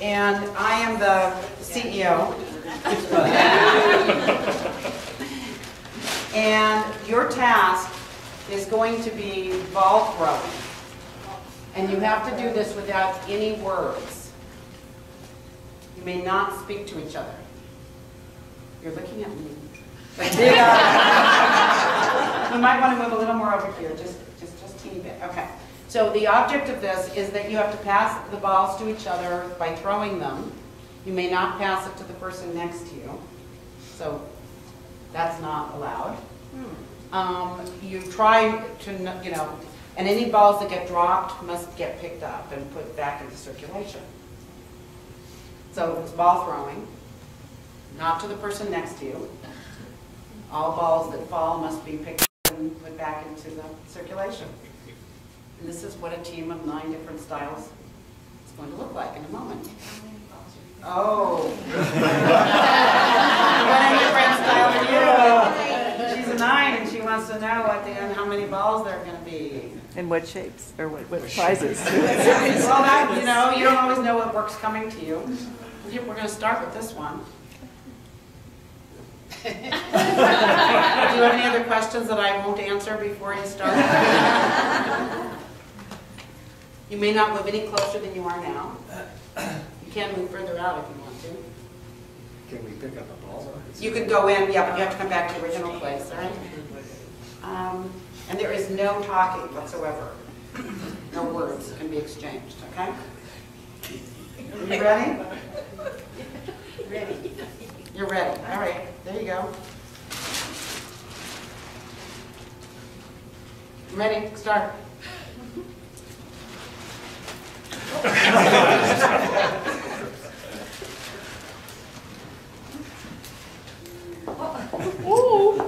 and I am the CEO. And your task is going to be ball throwing. And you have to do this without any words. You may not speak to each other. You're looking at me. You might want to move a little more over here, just teeny bit. Okay. So the object of this is that you have to pass the balls to each other by throwing them. You may not pass it to the person next to you. So that's not allowed. You try to, and any balls that get dropped must get picked up and put back into circulation. So it's ball throwing, not to the person next to you. All balls that fall must be picked up and put back into the circulation. And this is what a team of 9 different styles is going to look like in a moment. Oh. What a different style are you? She's a 9 and she wants to know how many balls there are going to be. And what shapes, or what sizes. Well, that, you don't always know what work's coming to you. We're going to start with this one. Do you have any other questions that I won't answer before you start? You may not move any closer than you are now. You can move further out if you want to. Can we pick up a ball? You could go in, yeah, but you have to come back to the original place, all right? And there is no talking whatsoever. No words can be exchanged, okay? Are you ready? Ready. You're ready. All right, there you go. Ready, start. Ooh.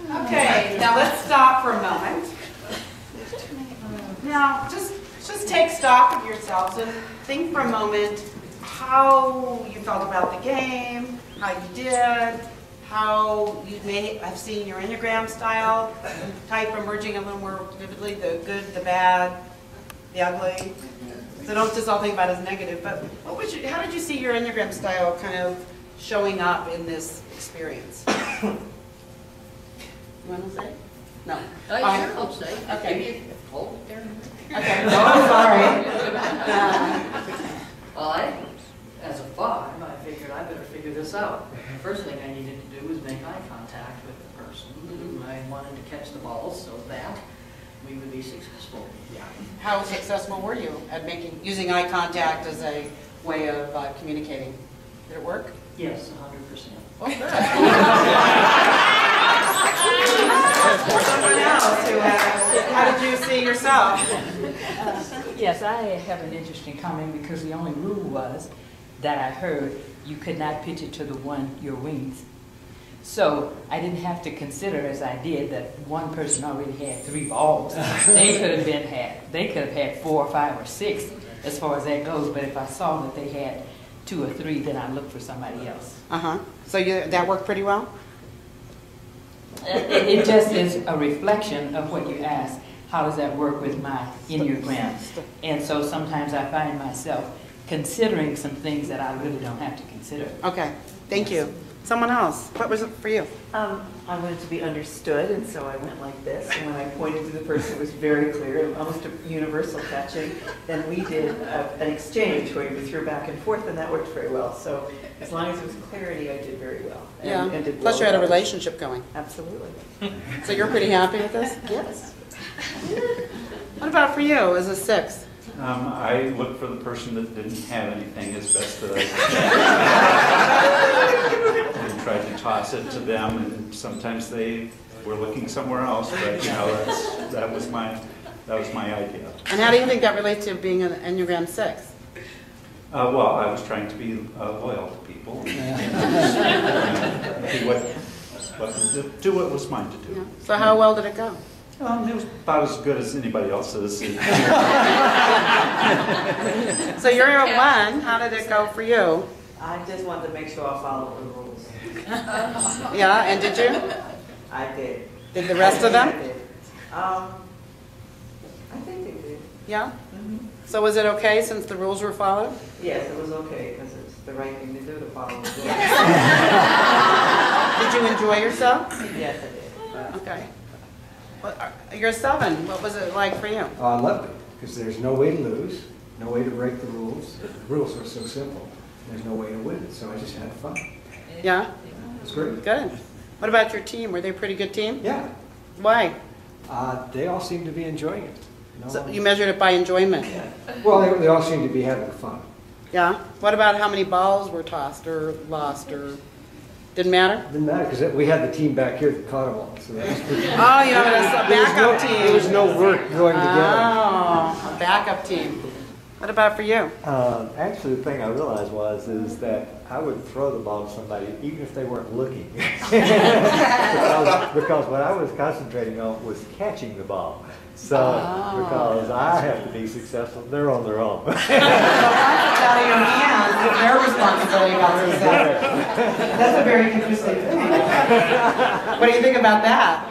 Okay, now let's stop for a moment. Now, just take stock of yourselves and think for a moment how you felt about the game, how you did, how you may have seen your Enneagram style type emerging a little more vividly, the good, the bad, the ugly. So don't just all think about it as negative, but how did you see your Enneagram style kind of showing up in this experience? You want to say? No. Sure, I'll say. Okay. Hold it there. Okay. Oh, sorry. Well, as a 5, I figured I better figure this out. The first thing I needed to do was make eye contact with the person. I wanted to catch the balls so that we would be successful. Yeah. How successful were you at using eye contact as a way of communicating? Did it work? Yes, 100%. Oh, good. Someone else who how did you see yourself? Yes, I have an interesting comment because the only rule was that I heard you could not pitch it to the one your wings. So I didn't have to consider, as I did, that one person already had 3 balls. They could have had 4 or 5 or 6 as far as that goes. But if I saw that they had 2 or 3, then I look for somebody else. Uh-huh. So that worked pretty well? It just is a reflection of what you asked. How does that work with my Enneagram? And so sometimes I find myself considering some things that I really don't have to consider. Okay, thank you. Someone else, what was it for you? I wanted to be understood, and so I went like this. And when I pointed to the person, it was very clear, almost a universal catching. Then we did an exchange where we threw back and forth, and that worked very well. So as long as it was clarity, I did very well. Yeah, and did plus well you had a with others. relationship going. Absolutely. So you're pretty happy with this? Yes. What about for you as a 6? I looked for the person that didn't have anything as best that I could. And tried to toss it to them, and sometimes they were looking somewhere else, but you know, that was my idea. And how do you think that relates to being an Enneagram 6? Well, I was trying to be loyal to people and do what was mine to do. Yeah. So how well did it go? It was about as good as anybody else's. So you're a 1. How did it go for you? I just wanted to make sure I followed the rules. Yeah, and did you? I did. Did the rest of I them? did. I think they did. Yeah? So was it okay since the rules were followed? Yes, it was okay because it's the right thing to do to follow the rules. Did you enjoy yourself? Yes, I did. Okay. Well, you're a 7. What was it like for you? Oh, I loved it, because there's no way to lose, no way to break the rules. The rules are so simple. There's no way to win, so I just had fun. Yeah? It's great. Good. What about your team? Were they a pretty good team? Yeah, Why? they all seem to be enjoying it. No So one- you measured it by enjoyment? Well, they all seem to be having fun. Yeah? What about how many balls were tossed or lost or didn't matter? Didn't matter, because we had the team back here that caught them all, so that was pretty. Oh, you have a backup team. There was no work going together. Oh, a backup team. What about for you? Actually, the thing I realized is that I would throw the ball to somebody even if they weren't looking. because what I was concentrating on was catching the ball. So, because I have to be successful, they're on their own. So once it's out of your hands, it's their responsibility about success. That's a very interesting thing. What do you think about that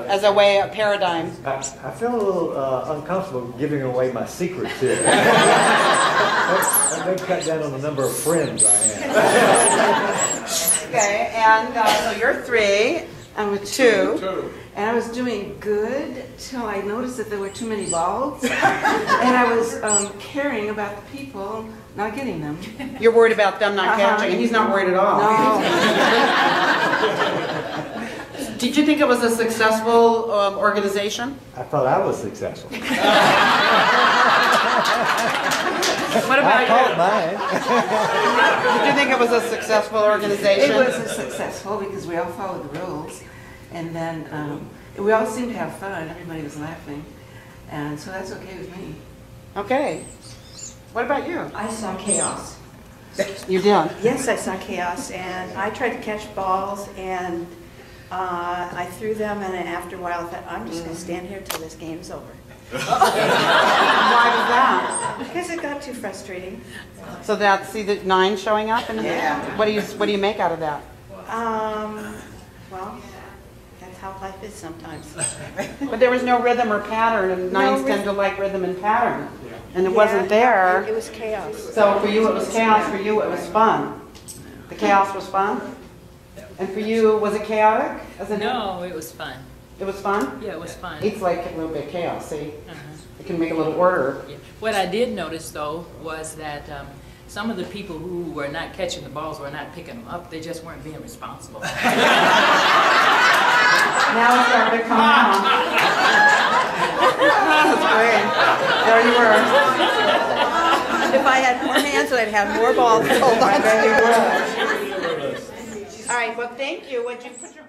as a way, a paradigm? I feel a little uncomfortable giving away my secrets here. I may cut down on the number of friends I have. Okay, and so you're 3. I was 2. And I was doing good till I noticed that there were too many balls. And I was caring about the people not getting them. You're worried about them not catching, and he's not worried at all. No. Did you think it was a successful organization? I thought I was successful. What about I called you? mine. Did you think it was a successful organization? It was successful because we all followed the rules. And then we all seemed to have fun. Everybody was laughing. And so that's okay with me. Okay. What about you? I saw chaos. You did? Yes, I saw chaos, and I tried to catch balls, and I threw them, and then after a while I thought, I'm just going to stand here till this game's over. Why was that? Because it got too frustrating. So that's, see the 9 showing up? And Yeah. What do you make out of that? Well, that's how life is sometimes. But there was no rhythm or pattern, and 9s tend to like rhythm and pattern. And it wasn't there. It was chaos. So for you it was chaos, for you it was fun. The chaos was fun? And for you, was it chaotic? No, it was fun. It was fun? Yeah, it was fun. 8's like a little bit chaos, see? It can make a little order. Yeah. What I did notice, though, was that some of the people who were not catching the balls were not picking them up. They just weren't being responsible. Now it's starting to come out. That's great. There you were. If I had more hands, I'd have more balls to hold on to. All right, well, thank you. Would you put your